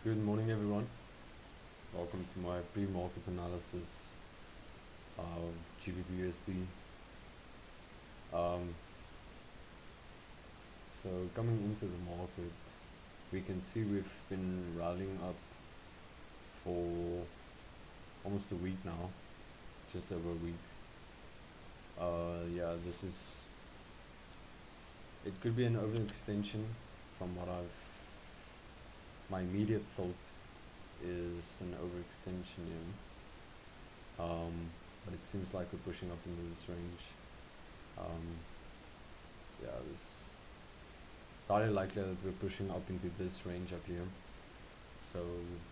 Good morning, everyone. Welcome to my pre-market analysis of GBPUSD. Um, so coming into the market, we can see we've been rallying up for almost a week now, just over a week. Yeah, it could be an overextension from my immediate thought is an overextension, but it seems like we're pushing up into this range. Yeah, it's highly likely that we're pushing up into this range up here, so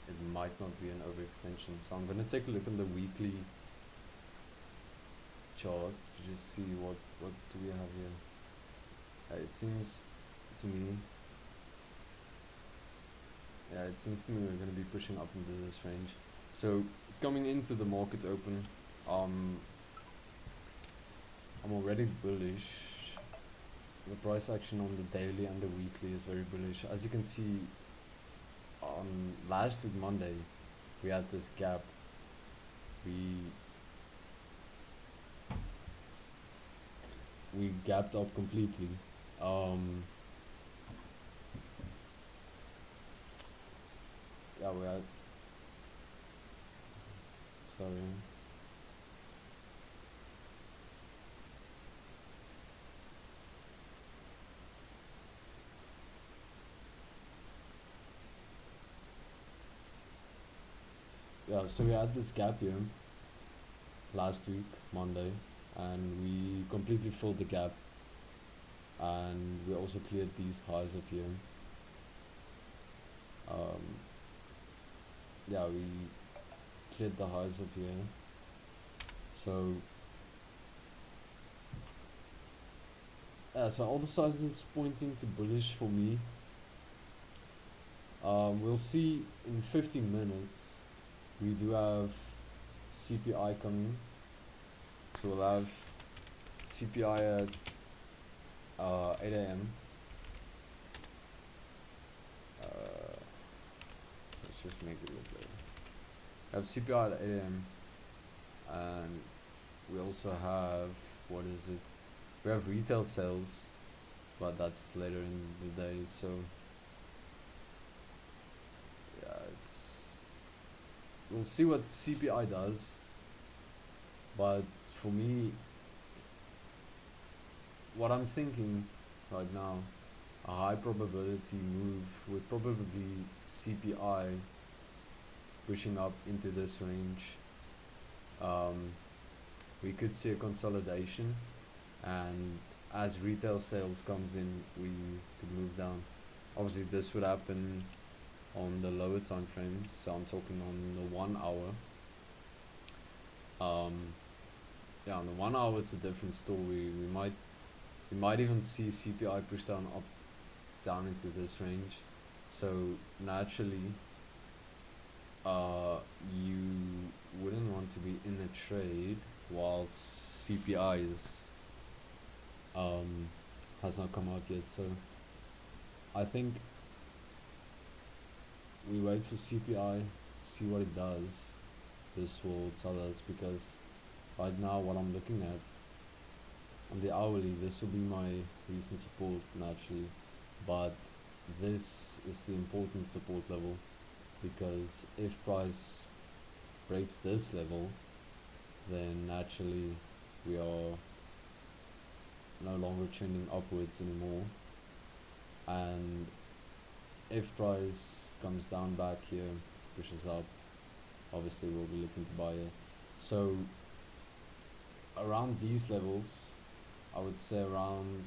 it might not be an overextension. So I'm going to take a look at the weekly chart to just see what do we have here. It seems to me we're going to be pushing up into this range. So coming into the market open, I'm already bullish. The price action on the daily and the weekly is very bullish. As you can see, on last week Monday, we had this gap. We gapped up completely. Yeah, we had. Sorry. Yeah, so we had this gap here last week, Monday, and we completely filled the gap, and we also cleared these highs up here. Yeah, we cleared the highs up here. So yeah, so all the signs is pointing to bullish for me. We'll see in 15 minutes. We do have CPI coming, so we'll have CPI at 8 a.m. Let's just make it look better. We have CPI at 8 a.m. and we also have, what is it? We have retail sales, but that's later in the day. So yeah, we'll see what CPI does. But for me, what I'm thinking right now, a high probability move would probably be CPI pushing up into this range. We could see a consolidation, and as retail sales comes in, we could move down. Obviously this would happen on the lower time frame, so I'm talking on the 1 hour. Yeah, on the 1 hour it's a different story. We might even see CPI push down into this range. So naturally, you wouldn't want to be in a trade while CPI has not come out yet. So I think we wait for CPI, see what it does. This will tell us, because right now what I'm looking at on the hourly, this will be my recent support naturally, but this is the important support level, because if price breaks this level, then naturally we are no longer trending upwards anymore, and if price comes down back here, pushes up, obviously we'll be looking to buy it. So around these levels, I would say around,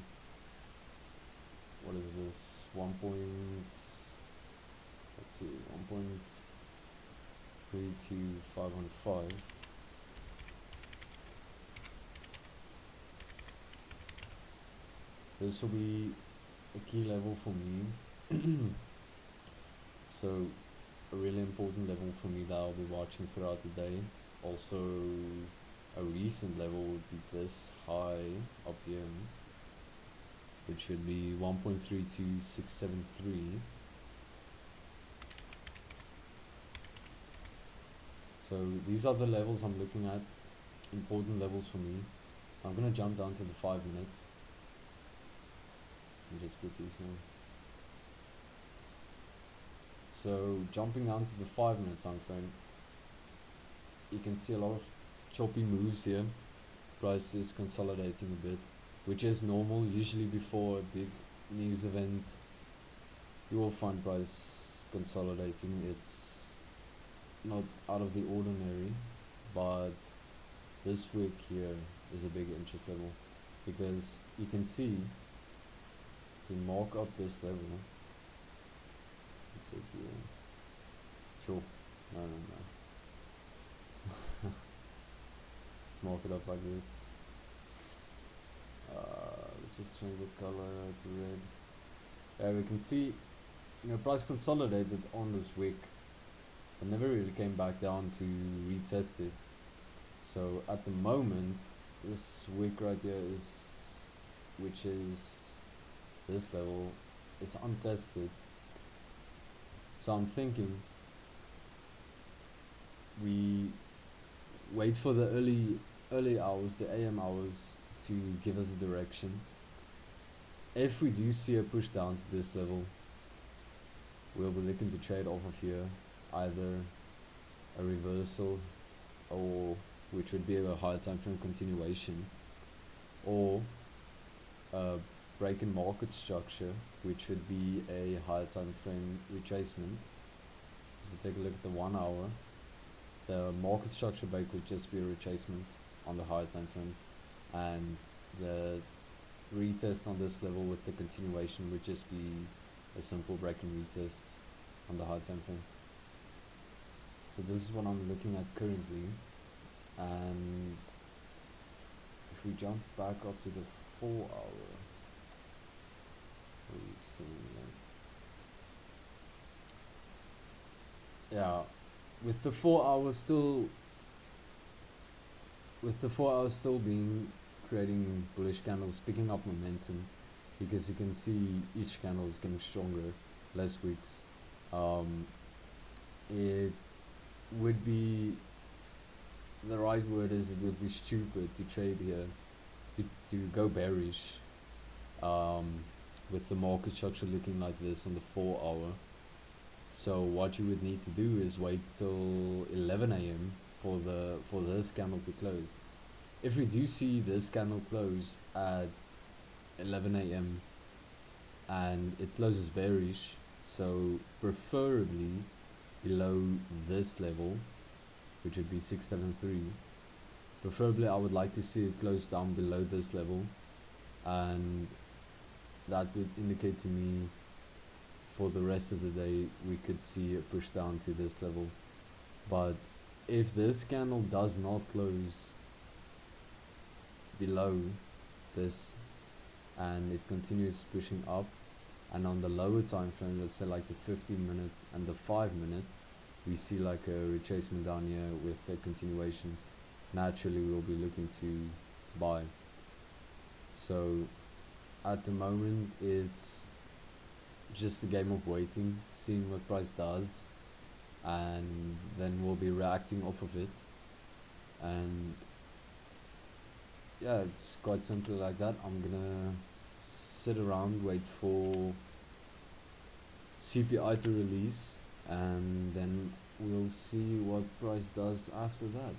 what is this, 1.32515. This will be a key level for me. So a really important level for me that I'll be watching throughout the day. Also, a recent level would be this high up here, which would be 1.32673. So these are the levels I'm looking at, important levels for me. I'm gonna jump down to the 5 minute and just put these in. So jumping down to the 5 minute time frame, you can see a lot of choppy moves here. Price is consolidating a bit, which is normal. Usually before a big news event, you will find price consolidating. It's not out of the ordinary, but this week here is a big interest level because you can see we mark up this level. Let's see here. Sure. No, no, no. Let's mark it up like this. Let's just change the color to red. Yeah, we can see, price consolidated on this wick, but never really came back down to retest it. So at the moment, this wick right here which is this level, is untested. So I'm thinking we wait for the early hours, the AM hours, to give us a direction. If we do see a push down to this level, we'll be looking to trade off of here, either a reversal, or which would be a higher time frame continuation, or a break in market structure, which would be a higher time frame retracement. If we take a look at the 1 hour, the market structure break would just be a retracement on the higher time frames, and the retest on this level with the continuation would just be a simple break and retest on the high time frame. So this is what I'm looking at currently, and if we jump back up to the 4 hour, what are we seeing there? Yeah, with the 4 hours still being creating bullish candles, picking up momentum, because you can see each candle is getting stronger, less wicks. It would be, the right word is, it would be stupid to trade here, to go bearish, with the market structure looking like this on the 4 hour. So what you would need to do is wait till 11 AM for this candle to close. If we do see this candle close at 11 AM and it closes bearish, so preferably below this level, which would be 673, preferably I would like to see it close down below this level, and that would indicate to me for the rest of the day we could see a push down to this level. But if this candle does not close below this and it continues pushing up, and on the lower time frame, let's say like the 15 minute and the 5 minute, we see like a retracement down here with a continuation, naturally we'll be looking to buy. So at the moment it's just a game of waiting, seeing what price does, and then we'll be reacting off of it. And yeah, it's quite simple like that. I'm gonna sit around, wait for CPI to release, and then we'll see what price does after that.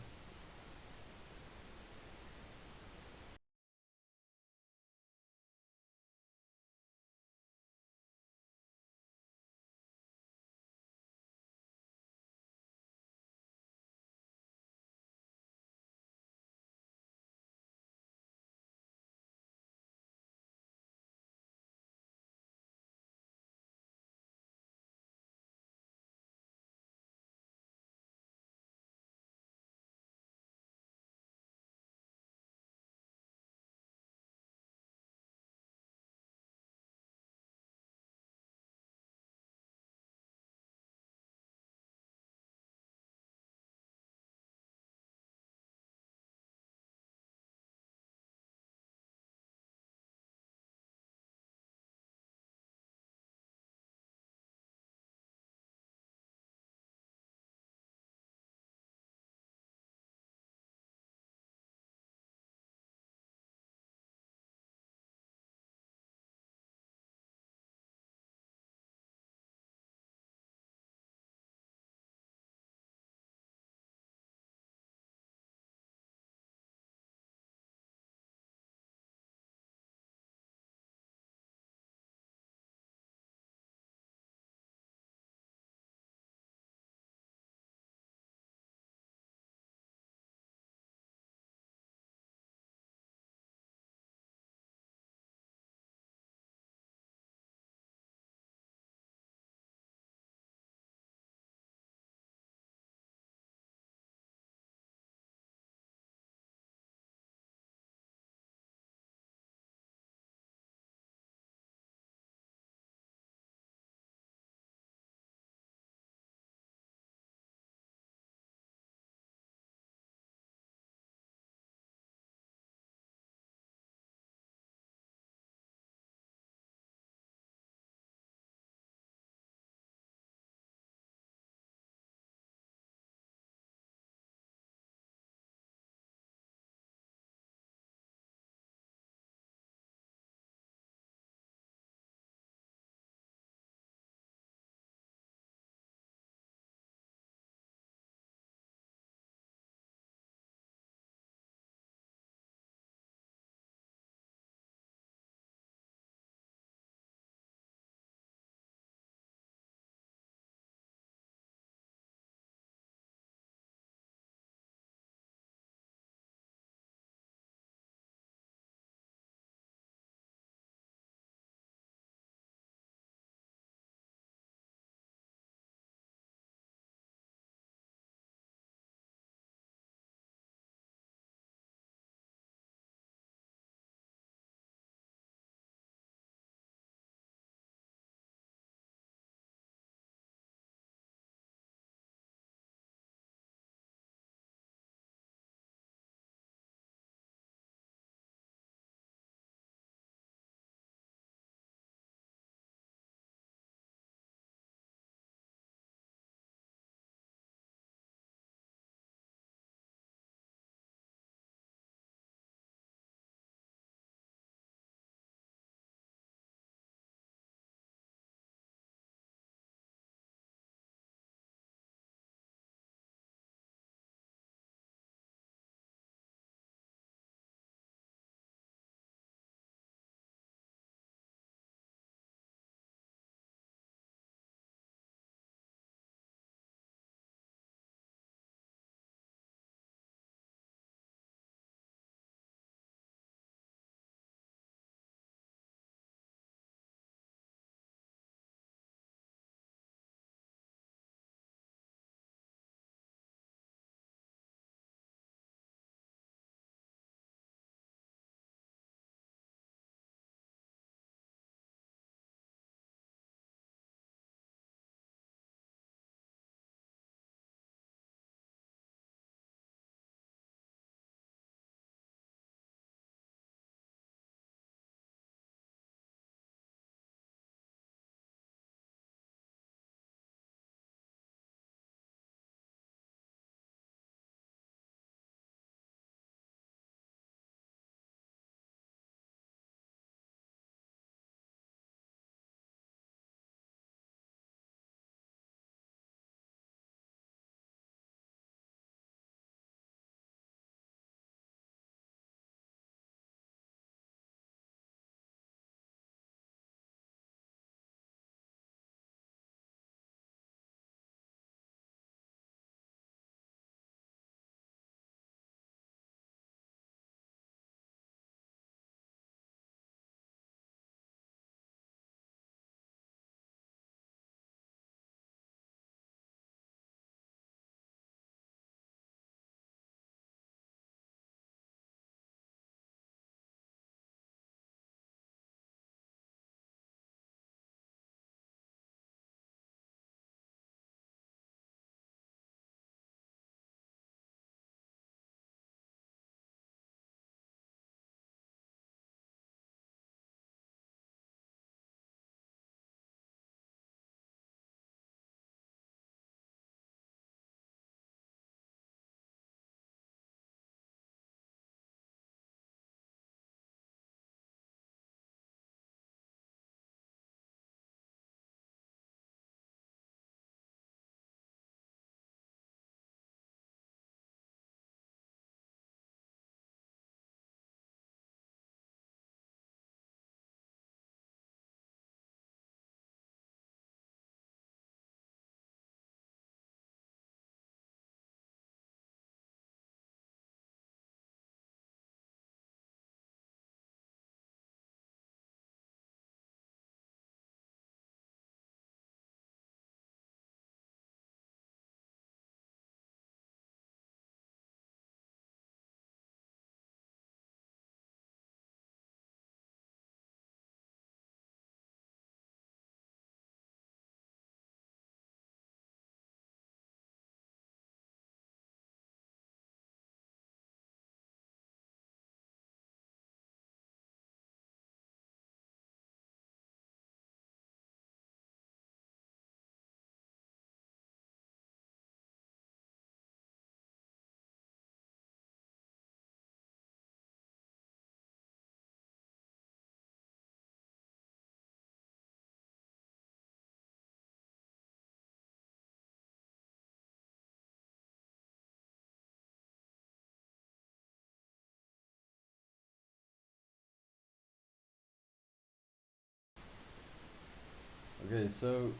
Okay, so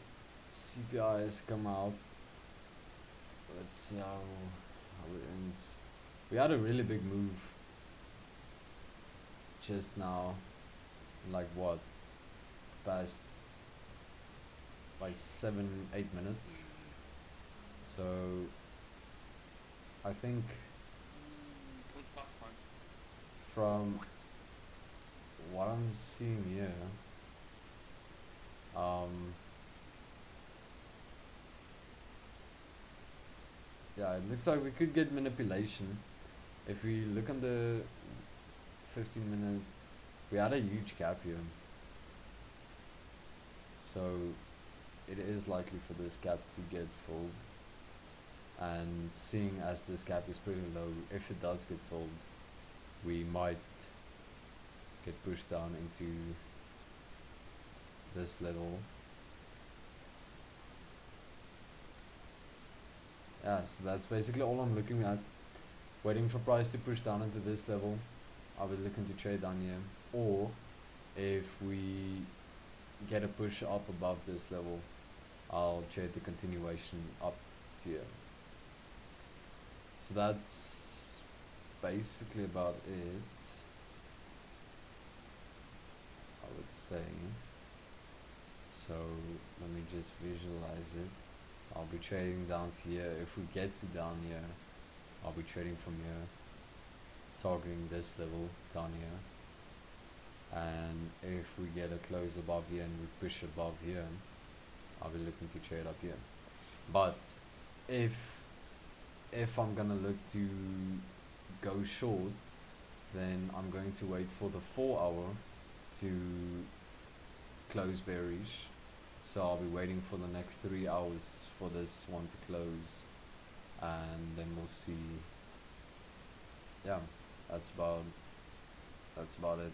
CPI has come out. Let's see how it ends. We had a really big move just now, like what, past like 7-8 minutes. So I think from what I'm seeing here, yeah, it looks like we could get manipulation. If we look on the 15-minute, we had a huge gap here. So it is likely for this gap to get full. And seeing as this gap is pretty low, if it does get filled, we might get pushed down into this level. Yeah, so that's basically all I'm looking at. Waiting for price to push down into this level. I'll be looking to trade down here. Or if we get a push up above this level, I'll trade the continuation up to here. So that's basically about it, I would say. So let me just visualize it. I'll be trading down to here. If we get to down here, I'll be trading from here, targeting this level down here. And if we get a close above here and we push above here, I'll be looking to trade up here. But if I'm gonna look to go short, then I'm going to wait for the 4 hour to close bearish. So I'll be waiting for the next 3 hours for this one to close, and then we'll see. Yeah, that's about it.